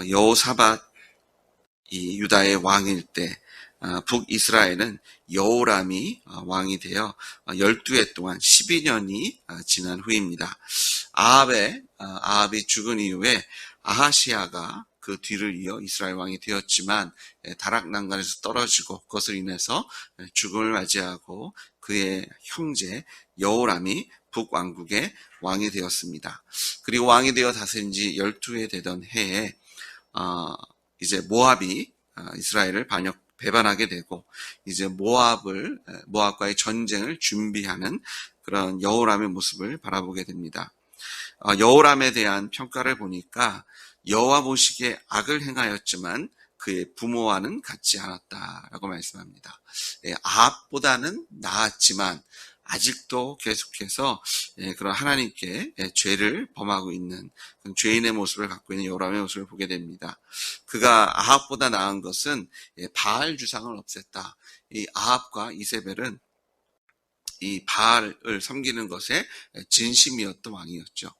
여호사밧 이 유다의 왕일 때 북이스라엘은 여호람이 왕이 되어 12해 동안 12년이 지난 후입니다. 아합이 죽은 이후에 아하시아가 그 뒤를 이어 이스라엘 왕이 되었지만 다락난간에서 떨어지고 그것을 인해서 죽음을 맞이하고 그의 형제 여호람이 북왕국의 왕이 되었습니다. 그리고 왕이 되어 다스린 지 12해 되던 해에 이제 모압이 이스라엘을 배반하게 되고 이제 모압과의 전쟁을 준비하는 그런 여호람의 모습을 바라보게 됩니다. 여호람에 대한 평가를 보니까 여호와 보시기에 악을 행하였지만 그의 부모와는 같지 않았다라고 말씀합니다. 아합보다는 나았지만 아직도 계속해서 그런 하나님께 죄를 범하고 있는 죄인의 모습을 갖고 있는 여호람의 모습을 보게 됩니다. 그가 아합보다 나은 것은 바알 주상을 없앴다. 이 아합과 이세벨은 이 바알을 섬기는 것에 진심이었던 왕이었죠.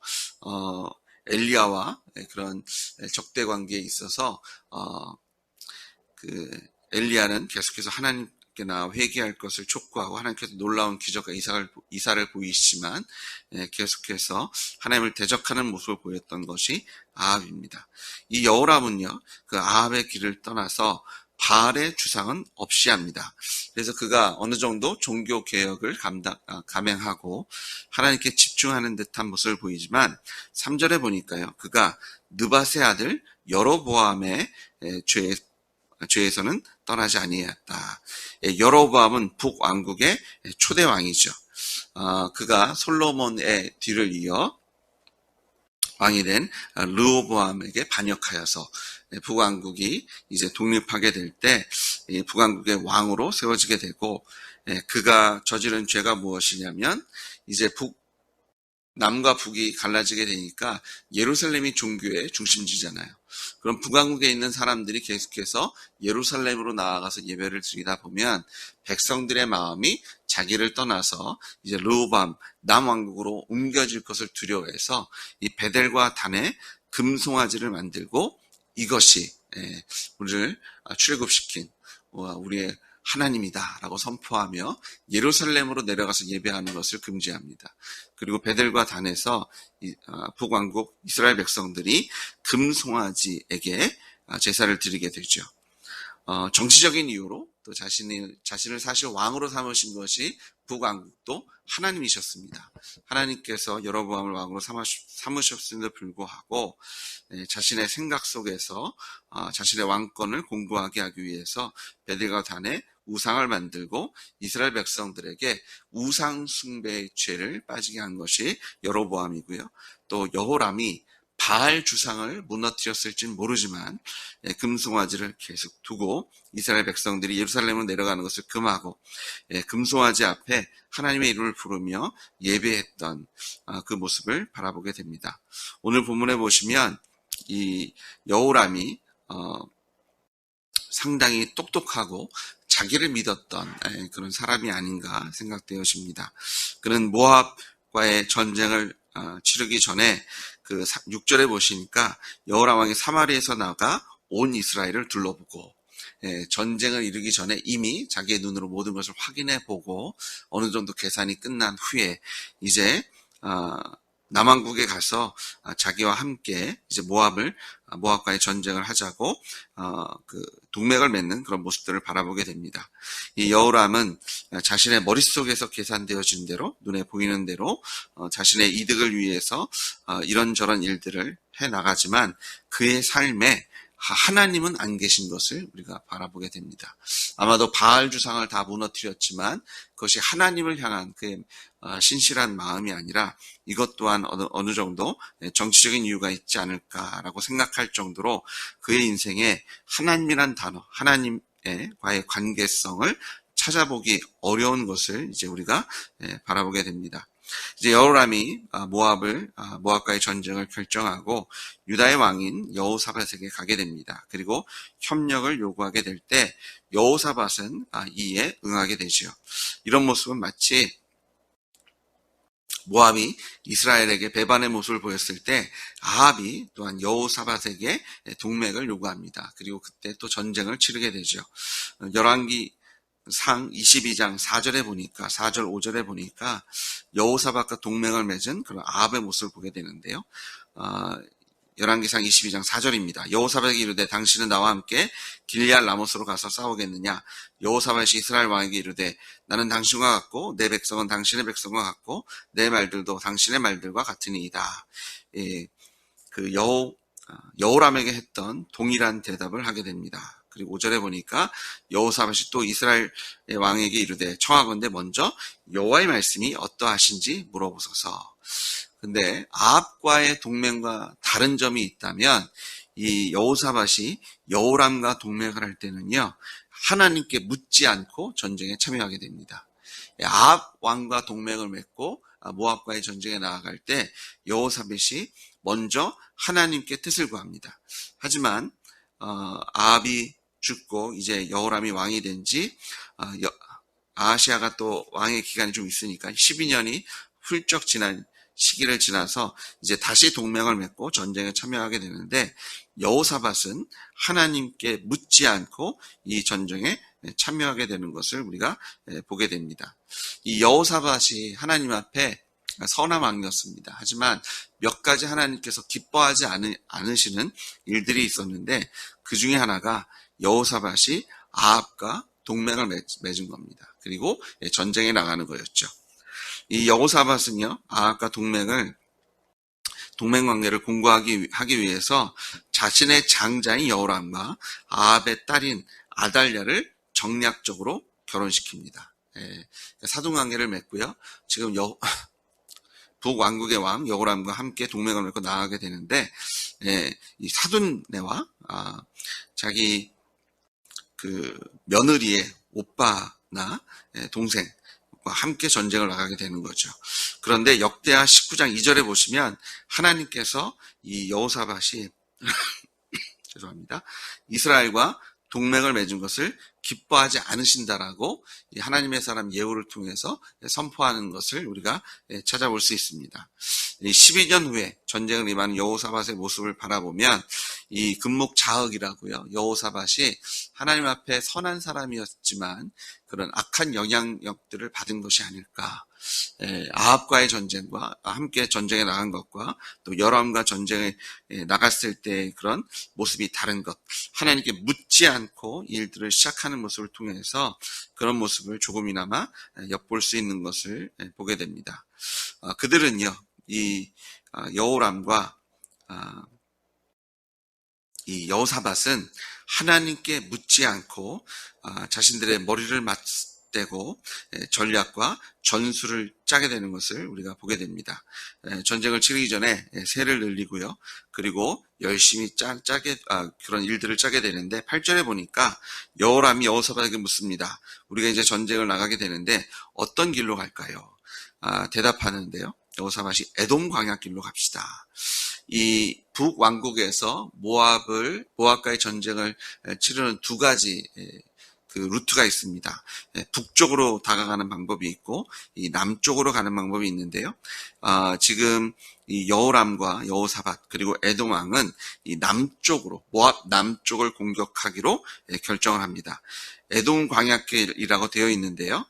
엘리야와 그런 적대 관계에 있어서 엘리야는 계속해서 하나님께 나아 회개할 것을 촉구하고 하나님께서 놀라운 기적과 이사를 보이시지만 계속해서 하나님을 대적하는 모습을 보였던 것이 아합입니다. 이 여호람은요, 그 아합의 길을 떠나서 바알의 주상은 없이 합니다. 그래서 그가 어느 정도 종교 개혁을 감행하고 하나님께 집중하는 듯한 모습을 보이지만 3절에 보니까요, 그가 느밧의 아들 여로보암의 죄에서는 떠나지 아니하였다. 여로보암은 북왕국의 초대 왕이죠. 그가 솔로몬의 뒤를 이어 왕이 된 르호보암에게 반역하여서 북왕국이 이제 독립하게 될 때 북왕국의 왕으로 세워지게 되고, 그가 저지른 죄가 무엇이냐면 이제 남과 북이 갈라지게 되니까 예루살렘이 종교의 중심지잖아요. 그럼 북왕국에 있는 사람들이 계속해서 예루살렘으로 나아가서 예배를 드리다 보면 백성들의 마음이 자기를 떠나서 이제 르호보암 남왕국으로 옮겨질 것을 두려워해서 이 베델과 단에 금송아지를 만들고 이것이 우리를 출애굽시킨 우리의 하나님이다라고 선포하며 예루살렘으로 내려가서 예배하는 것을 금지합니다. 그리고 베델과 단에서 북왕국 이스라엘 백성들이 금송아지에게 제사를 드리게 되죠. 정치적인 이유로 또 자신을 사실 왕으로 삼으신 것이 북왕국도 하나님이셨습니다. 하나님께서 여로보암을 왕으로 삼으셨음에도 불구하고 자신의 생각 속에서 자신의 왕권을 공고하게 하기 위해서 베델과 단에 우상을 만들고 이스라엘 백성들에게 우상 숭배의 죄를 빠지게 한 것이 여로보암이고요. 또 여호람이 바알 주상을 무너뜨렸을지는 모르지만 금송아지를 계속 두고 이스라엘 백성들이 예루살렘으로 내려가는 것을 금하고 금송아지 앞에 하나님의 이름을 부르며 예배했던 그 모습을 바라보게 됩니다. 오늘 본문에 보시면 이 여호람이 상당히 똑똑하고 자기를 믿었던 그런 사람이 아닌가 생각되어집니다. 그는 모압과의 전쟁을 치르기 전에 그 6절에 보시니까 여호람 왕이 사마리에서 나가 온 이스라엘을 둘러보고 전쟁을 이루기 전에 이미 자기의 눈으로 모든 것을 확인해 보고 어느 정도 계산이 끝난 후에 이제 남왕국에 가서 자기와 함께 이제 모압과의 전쟁을 하자고 그 동맹을 맺는 그런 모습들을 바라보게 됩니다. 이 여호람은 자신의 머릿속에서 계산되어진 대로 눈에 보이는 대로 자신의 이득을 위해서 이런저런 일들을 해 나가지만 그의 삶에 하나님은 안 계신 것을 우리가 바라보게 됩니다. 아마도 바알 주상을 다 무너뜨렸지만 그것이 하나님을 향한 그의 신실한 마음이 아니라 이것 또한 어느 정도 정치적인 이유가 있지 않을까라고 생각할 정도로 그의 인생에 하나님이란 단어, 하나님과의 관계성을 찾아보기 어려운 것을 이제 우리가 바라보게 됩니다. 이제 여호람이 모압과의 전쟁을 결정하고 유다의 왕인 여호사밧에게 가게 됩니다. 그리고 협력을 요구하게 될 때 여호사밧은 이에 응하게 되죠. 이런 모습은 마치 모압이 이스라엘에게 배반의 모습을 보였을 때 아합이 또한 여호사밧에게 동맹을 요구합니다. 그리고 그때 또 전쟁을 치르게 되죠. 열왕기 상 22장 4절에 보니까 4절 5절에 보니까 여호사밧과 동맹을 맺은 그런 아합의 모습을 보게 되는데요. 열왕기상 22장 4절입니다. 여호사밧이 이르되 당신은 나와 함께 길리앗 라모스로 가서 싸우겠느냐. 여호사밧이 이스라엘 왕에게 이르되 나는 당신과 같고 내 백성은 당신의 백성과 같고 내 말들도 당신의 말들과 같으니이다. 그 여호람에게 했던 동일한 대답을 하게 됩니다. 그리고 5절에 보니까 여호사밧이 또 이스라엘 왕에게 이르되 청하건대 먼저 여호와의 말씀이 어떠하신지 물어보소서. 근데 아합과의 동맹과 다른 점이 있다면 이 여호사밧이 여호람과 동맹을 할 때는요, 하나님께 묻지 않고 전쟁에 참여하게 됩니다. 아합 왕과 동맹을 맺고 모압과의 전쟁에 나아갈 때 여호사밧이 먼저 하나님께 뜻을 구합니다. 하지만 아합이 죽고 이제 여호람이 왕이 된지 아하시아가 또 왕의 기간이 좀 있으니까 12년이 훌쩍 지난 시기를 지나서 이제 다시 동맹을 맺고 전쟁에 참여하게 되는데 여호사밧은 하나님께 묻지 않고 이 전쟁에 참여하게 되는 것을 우리가 보게 됩니다. 이 여호사밧이 하나님 앞에 선한 왕이었습니다. 하지만 몇 가지 하나님께서 기뻐하지 않으시는 일들이 있었는데 그 중에 하나가 여호사밧이 아합과 동맹을 맺은 겁니다. 그리고 전쟁에 나가는 거였죠. 이 여호사밧은요, 아합과 동맹 관계를 공고하기 위해서 자신의 장자인 여호람과 아합의 딸인 아달랴를 정략적으로 결혼시킵니다. 사돈 관계를 맺고요. 지금 북왕국의 왕 여호람과 함께 동맹을 맺고 나아가게 되는데, 이 사돈네와 자기 그 며느리의 오빠나 동생 함께 전쟁을 나가게 되는 거죠. 그런데 역대하 19장 2절에 보시면 하나님께서 이 여호사밧이 죄송합니다. 이스라엘과 동맹을 맺은 것을 기뻐하지 않으신다라고 하나님의 사람 예후를 통해서 선포하는 것을 우리가 찾아볼 수 있습니다. 12년 후에 전쟁을 임하는 여호사밧의 모습을 바라보면 이 금목자흑이라고요. 여호사밧이 하나님 앞에 선한 사람이었지만 그런 악한 영향력들을 받은 것이 아닐까. 아합과의 전쟁과 함께 전쟁에 나간 것과 또 여람과 전쟁에 나갔을 때 그런 모습이 다른 것, 하나님께 묻지 않고 일들을 시작하는 모습을 통해서 그런 모습을 조금이나마 엿볼 수 있는 것을 보게 됩니다. 그들은요, 이 여호람과 이 여호사밧은 하나님께 묻지 않고 자신들의 머리를 맞대고 전략과 전술을 짜게 되는 것을 우리가 보게 됩니다. 전쟁을 치르기 전에 세를 늘리고요. 그리고 열심히 그런 일들을 짜게 되는데 8절에 보니까 여호람이 여호사밧에게 묻습니다. 우리가 이제 전쟁을 나가게 되는데 어떤 길로 갈까요? 대답하는데요. 여호사밧이 에돔 광야길로 갑시다. 이 북왕국에서 모압과의 전쟁을 치르는 두 가지 그 루트가 있습니다. 북쪽으로 다가가는 방법이 있고 이 남쪽으로 가는 방법이 있는데요. 지금 이 여호람과 여호사밧 그리고 에돔 왕은 이 남쪽으로 모압 남쪽을 공격하기로 결정을 합니다. 에돔 광야길이라고 되어 있는데요.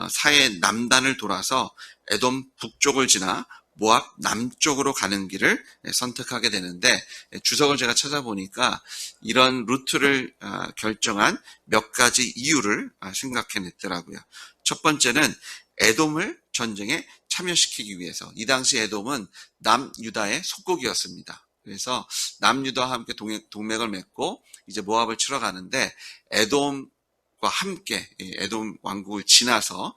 사해 남단을 돌아서 에돔 북쪽을 지나 모압 남쪽으로 가는 길을 선택하게 되는데 주석을 제가 찾아보니까 이런 루트를 결정한 몇 가지 이유를 생각해냈더라고요. 첫 번째는 에돔을 전쟁에 참여시키기 위해서. 이 당시 에돔은 남유다의 속국이었습니다. 그래서 남유다와 함께 동맹을 맺고 이제 모압을 치러 가는데 에돔과 함께 에돔 왕국을 지나서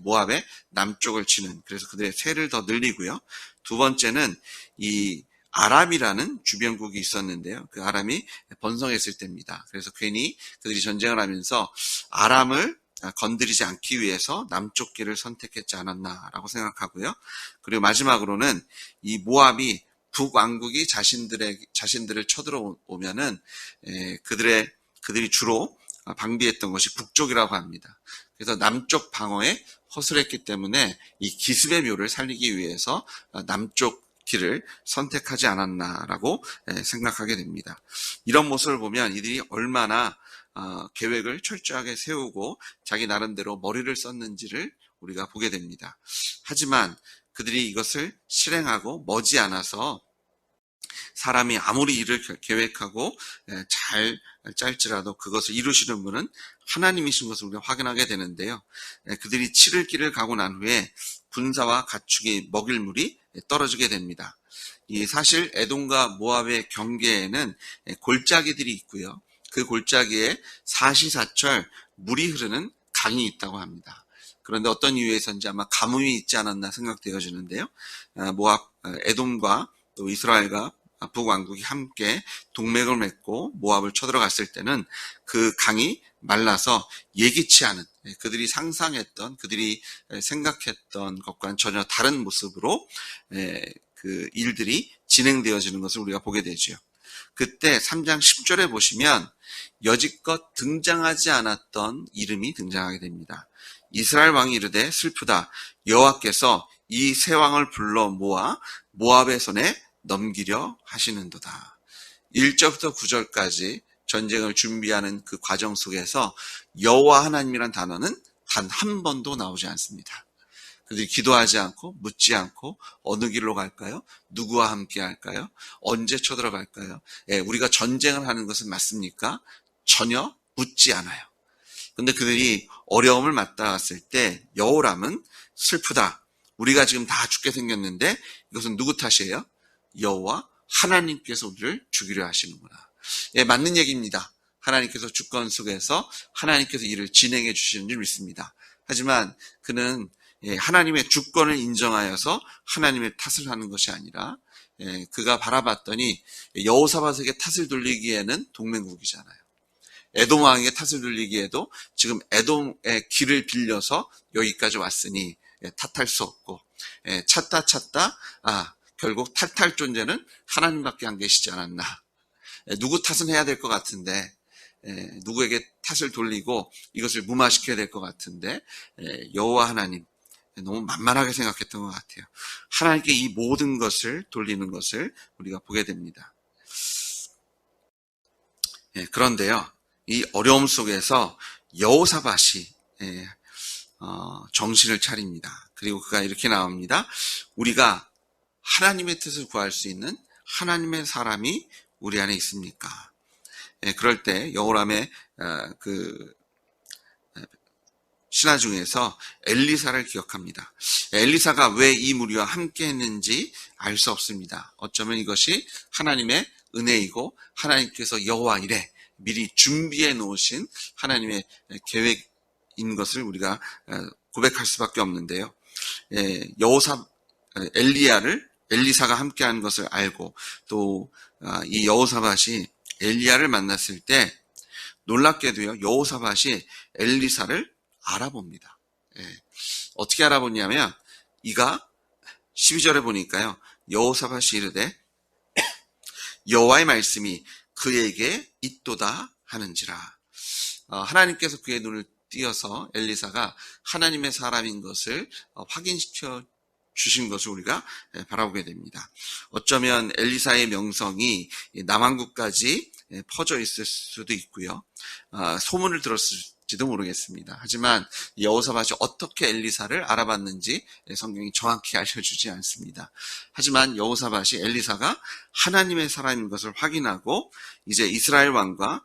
모압의 남쪽을 치는, 그래서 그들의 세를 더 늘리고요. 두 번째는 이 아람이라는 주변국이 있었는데요. 그 아람이 번성했을 때입니다. 그래서 괜히 그들이 전쟁을 하면서 아람을 건드리지 않기 위해서 남쪽 길을 선택했지 않았나라고 생각하고요. 그리고 마지막으로는 이 모압이 북왕국이 자신들을 쳐들어오면은 그들이 주로 방비했던 것이 북쪽이라고 합니다. 그래서 남쪽 방어에 허술했기 때문에 이 기습의 묘를 살리기 위해서 남쪽 길을 선택하지 않았나라고 생각하게 됩니다. 이런 모습을 보면 이들이 얼마나 계획을 철저하게 세우고 자기 나름대로 머리를 썼는지를 우리가 보게 됩니다. 하지만 그들이 이것을 실행하고 머지않아서 사람이 아무리 일을 계획하고 잘 짤지라도 그것을 이루시는 분은 하나님이신 것을 우리가 확인하게 되는데요. 그들이 치를 길을 가고 난 후에 군사와 가축이 먹일 물이 떨어지게 됩니다. 사실 에돔과 모압의 경계에는 골짜기들이 있고요. 그 골짜기에 사시사철 물이 흐르는 강이 있다고 합니다. 그런데 어떤 이유에서인지 아마 가뭄이 있지 않았나 생각되어지는데요. 모압, 에돔과 또 이스라엘과 북왕국이 함께 동맹을 맺고 모압을 쳐들어갔을 때는 그 강이 말라서 예기치 않은, 그들이 상상했던, 그들이 생각했던 것과는 전혀 다른 모습으로 그 일들이 진행되어지는 것을 우리가 보게 되죠. 그때 3장 10절에 보시면 여지껏 등장하지 않았던 이름이 등장하게 됩니다. 이스라엘 왕이 이르되 슬프다. 여호와께서 이 세 왕을 불러 모아 모압의 손에 넘기려 하시는도다. 1절부터 9절까지 전쟁을 준비하는 그 과정 속에서 여호와 하나님이란 단어는 단 한 번도 나오지 않습니다. 그들이 기도하지 않고 묻지 않고 어느 길로 갈까요? 누구와 함께 할까요? 언제 쳐들어갈까요? 우리가 전쟁을 하는 것은 맞습니까? 전혀 묻지 않아요. 근데 그들이 어려움을 맞닿았을 때 여호람은 슬프다. 우리가 지금 다 죽게 생겼는데 이것은 누구 탓이에요? 여호와 하나님께서 우리를 죽이려 하시는구나. 맞는 얘기입니다. 하나님께서 주권 속에서 하나님께서 일을 진행해 주시는 줄 믿습니다. 하지만 그는 하나님의 주권을 인정하여서 하나님의 탓을 하는 것이 아니라 그가 바라봤더니 여호사밧에게 탓을 돌리기에는 동맹국이잖아요. 에돔 왕에게 탓을 돌리기에도 지금 에돔의 길을 빌려서 여기까지 왔으니 탓할 수 없고 찾다 결국 탓할 존재는 하나님밖에 안 계시지 않았나. 누구 탓은 해야 될 것 같은데 누구에게 탓을 돌리고 이것을 무마시켜야 될 것 같은데 여호와 하나님 너무 만만하게 생각했던 것 같아요. 하나님께 이 모든 것을 돌리는 것을 우리가 보게 됩니다. 그런데요, 이 어려움 속에서 여호사밧이 정신을 차립니다. 그리고 그가 이렇게 나옵니다. 우리가 하나님의 뜻을 구할 수 있는 하나님의 사람이 우리 안에 있습니까? 그럴 때 여호람의 그 신하 중에서 엘리사를 기억합니다. 엘리사가 왜 이 무리와 함께 했는지 알 수 없습니다. 어쩌면 이것이 하나님의 은혜이고 하나님께서 여호와 이래 미리 준비해 놓으신 하나님의 계획인 것을 우리가 고백할 수밖에 없는데요. 엘리사가 함께한 것을 알고 또 이 여호사밧이 엘리야를 만났을 때 놀랍게도요, 여호사밧이 엘리사를 알아봅니다. 어떻게 알아보냐면 이가 12절에 보니까요, 여호사밧이 이르되 여호와의 말씀이 그에게 있도다 하는지라. 하나님께서 그의 눈을 띄어서 엘리사가 하나님의 사람인 것을 확인시켜 주신 것을 우리가 바라보게 됩니다. 어쩌면 엘리사의 명성이 남한국까지 퍼져 있을 수도 있고요. 소문을 들었을지도 모르겠습니다. 하지만 여호사밧이 어떻게 엘리사를 알아봤는지 성경이 정확히 알려주지 않습니다. 하지만 여호사밧이 엘리사가 하나님의 사람인 것을 확인하고 이제 이스라엘 왕과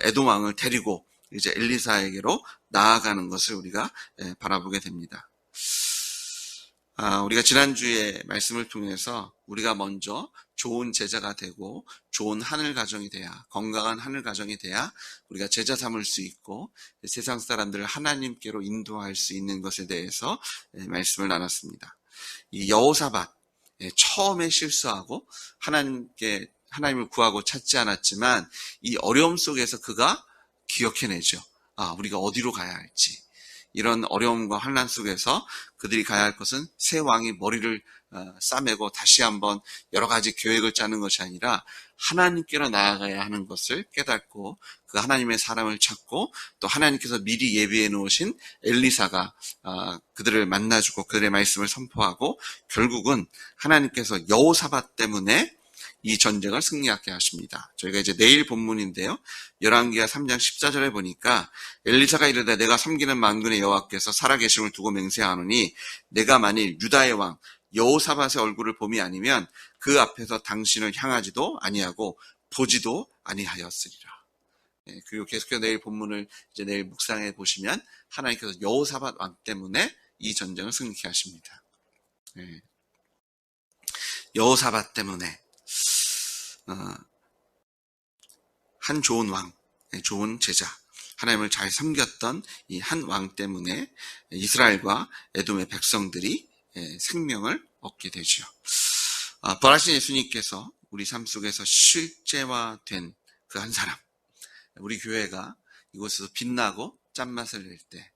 에돔 왕을 데리고 이제 엘리사에게로 나아가는 것을 우리가 바라보게 됩니다. 우리가 지난주에 말씀을 통해서 우리가 먼저 좋은 제자가 되고 좋은 하늘 가정이 돼야, 건강한 하늘 가정이 돼야 우리가 제자 삼을 수 있고 세상 사람들을 하나님께로 인도할 수 있는 것에 대해서 말씀을 나눴습니다. 이 여호사밧, 처음에 실수하고 하나님을 구하고 찾지 않았지만 이 어려움 속에서 그가 기억해내죠. 우리가 어디로 가야 할지. 이런 어려움과 환난 속에서 그들이 가야 할 것은 새 왕이 머리를 싸매고 다시 한번 여러 가지 계획을 짜는 것이 아니라 하나님께로 나아가야 하는 것을 깨닫고 그 하나님의 사람을 찾고 또 하나님께서 미리 예비해 놓으신 엘리사가 그들을 만나주고 그들의 말씀을 선포하고 결국은 하나님께서 여호사밧 때문에 이 전쟁을 승리하게 하십니다. 저희가 이제 내일 본문인데요. 열왕기하 3장 14절에 보니까 엘리사가 이르되 내가 섬기는 만군의 여호와께서 살아계심을 두고 맹세하노니 내가 만일 유다의 왕 여호사밧의 얼굴을 봄이 아니면 그 앞에서 당신을 향하지도 아니하고 보지도 아니하였으리라. 그리고 계속해서 내일 본문을 이제 내일 묵상해 보시면 하나님께서 여호사밧 왕 때문에 이 전쟁을 승리케 하십니다. 여호사밧 때문에 한 좋은 왕, 좋은 제자, 하나님을 잘 섬겼던 이 한 왕 때문에 이스라엘과 에돔의 백성들이 생명을 얻게 되죠. 부활하신 예수님께서 우리 삶 속에서 실제화된 그 한 사람, 우리 교회가 이곳에서 빛나고 짠맛을 낼 때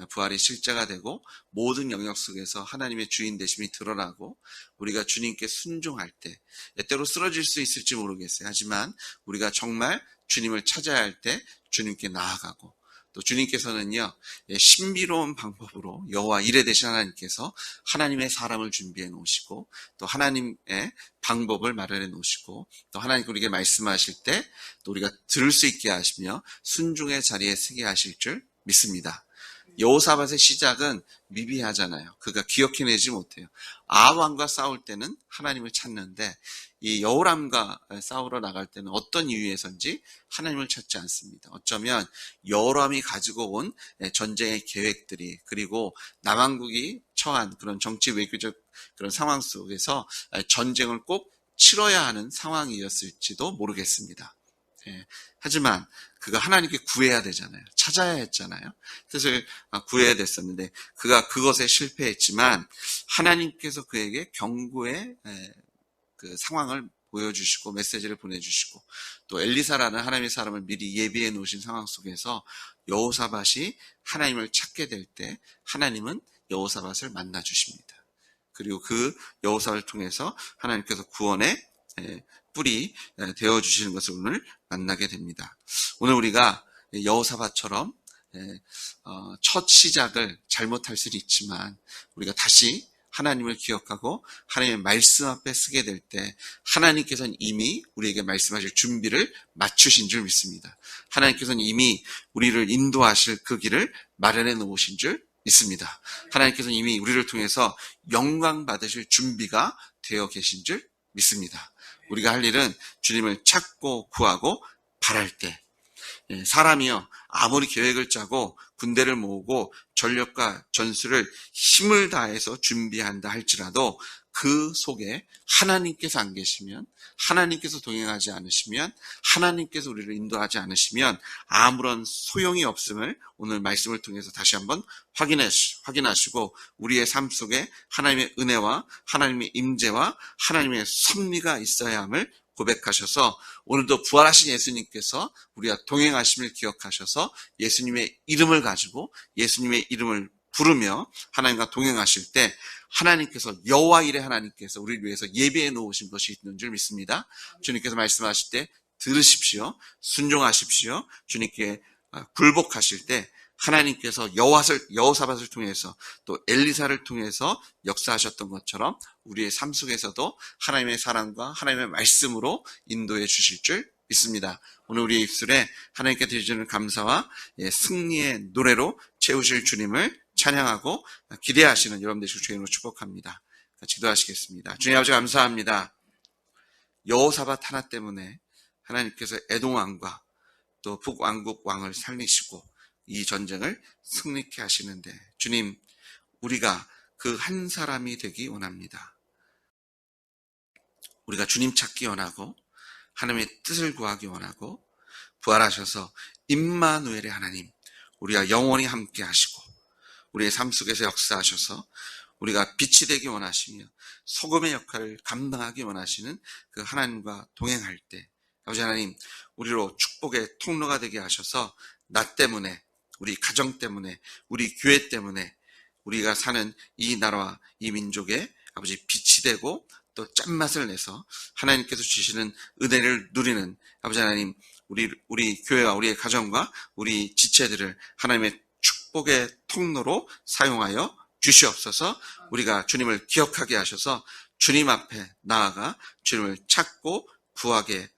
부활이 실제가 되고 모든 영역 속에서 하나님의 주인 되심이 드러나고 우리가 주님께 순종할 때 때로 쓰러질 수 있을지 모르겠어요. 하지만 우리가 정말 주님을 찾아야 할 때 주님께 나아가고 또 주님께서는요 신비로운 방법으로 여호와 이레 되신 하나님께서 하나님의 사람을 준비해 놓으시고 또 하나님의 방법을 마련해 놓으시고 또 하나님께 우리에게 말씀하실 때 또 우리가 들을 수 있게 하시며 순종의 자리에 서게 하실 줄 믿습니다. 여호사밧의 시작은 미비하잖아요. 그가 기억해내지 못해요. 아합왕과 싸울 때는 하나님을 찾는데 이 여호람과 싸우러 나갈 때는 어떤 이유에선지 하나님을 찾지 않습니다. 어쩌면 여호람이 가지고 온 전쟁의 계획들이 그리고 남왕국이 처한 그런 정치 외교적 그런 상황 속에서 전쟁을 꼭 치러야 하는 상황이었을지도 모르겠습니다. 하지만 그가 하나님께 구해야 되잖아요. 찾아야 했잖아요. 뜻을 구해야 됐었는데 그가 그것에 실패했지만 하나님께서 그에게 경고의 그 상황을 보여주시고 메시지를 보내주시고 또 엘리사라는 하나님의 사람을 미리 예비해 놓으신 상황 속에서 여호사밧이 하나님을 찾게 될 때 하나님은 여호사밧을 만나 주십니다. 그리고 그 여호사밧을 통해서 하나님께서 구원의 뿔이 되어주시는 것을 오늘 만나게 됩니다. 오늘 우리가 여호사밧처럼 첫 시작을 잘못할 수는 있지만 우리가 다시 하나님을 기억하고 하나님의 말씀 앞에 서게 될 때 하나님께서는 이미 우리에게 말씀하실 준비를 맞추신 줄 믿습니다. 하나님께서는 이미 우리를 인도하실 그 길을 마련해 놓으신 줄 믿습니다. 하나님께서는 이미 우리를 통해서 영광 받으실 준비가 되어 계신 줄 믿습니다. 우리가 할 일은 주님을 찾고 구하고 바랄 때 사람이요 아무리 계획을 짜고 군대를 모으고 전력과 전술을 힘을 다해서 준비한다 할지라도 그 속에 하나님께서 안 계시면 하나님께서 동행하지 않으시면 하나님께서 우리를 인도하지 않으시면 아무런 소용이 없음을 오늘 말씀을 통해서 다시 한번 확인하시고 우리의 삶 속에 하나님의 은혜와 하나님의 임재와 하나님의 섭리가 있어야 함을 고백하셔서 오늘도 부활하신 예수님께서 우리와 동행하심을 기억하셔서 예수님의 이름을 가지고 예수님의 이름을 부르며 하나님과 동행하실 때 하나님께서 여호와 이레 하나님께서 우리를 위해서 예비해 놓으신 것이 있는 줄 믿습니다. 주님께서 말씀하실 때 들으십시오. 순종하십시오. 주님께 굴복하실 때 하나님께서 여호사밧을 통해서 또 엘리사를 통해서 역사하셨던 것처럼 우리의 삶 속에서도 하나님의 사랑과 하나님의 말씀으로 인도해 주실 줄 믿습니다. 오늘 우리의 입술에 하나님께 드리는 감사와 승리의 노래로 채우실 주님을 찬양하고 기대하시는 여러분들 주님으로 축복합니다. 기도하시겠습니다. 주님 아버지 감사합니다. 여호사밧 하나 때문에 하나님께서 에돔 왕과 또 북왕국 왕을 살리시고 이 전쟁을 승리케 하시는데 주님 우리가 그 한 사람이 되기 원합니다. 우리가 주님 찾기 원하고 하나님의 뜻을 구하기 원하고 부활하셔서 임마누엘의 하나님 우리가 영원히 함께 하시고 우리의 삶 속에서 역사하셔서 우리가 빛이 되기 원하시며 소금의 역할을 감당하기 원하시는 그 하나님과 동행할 때 아버지 하나님 우리로 축복의 통로가 되게 하셔서 나 때문에 우리 가정 때문에 우리 교회 때문에 우리가 사는 이 나라와 이 민족의 아버지 빛이 되고 또 짠맛을 내서 하나님께서 주시는 은혜를 누리는 아버지 하나님, 우리 교회와 우리의 가정과 우리 지체들을 하나님의 축복의 통로로 사용하여 주시옵소서. 우리가 주님을 기억하게 하셔서 주님 앞에 나아가 주님을 찾고 구하게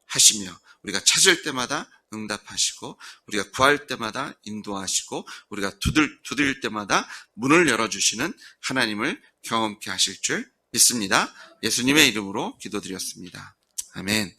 하시며, 우리가 찾을 때마다 응답하시고, 우리가 구할 때마다 인도하시고, 우리가 두드릴 때마다 문을 열어주시는 하나님을 경험케 하실 줄 믿습니다. 예수님의 이름으로 기도드렸습니다. 아멘.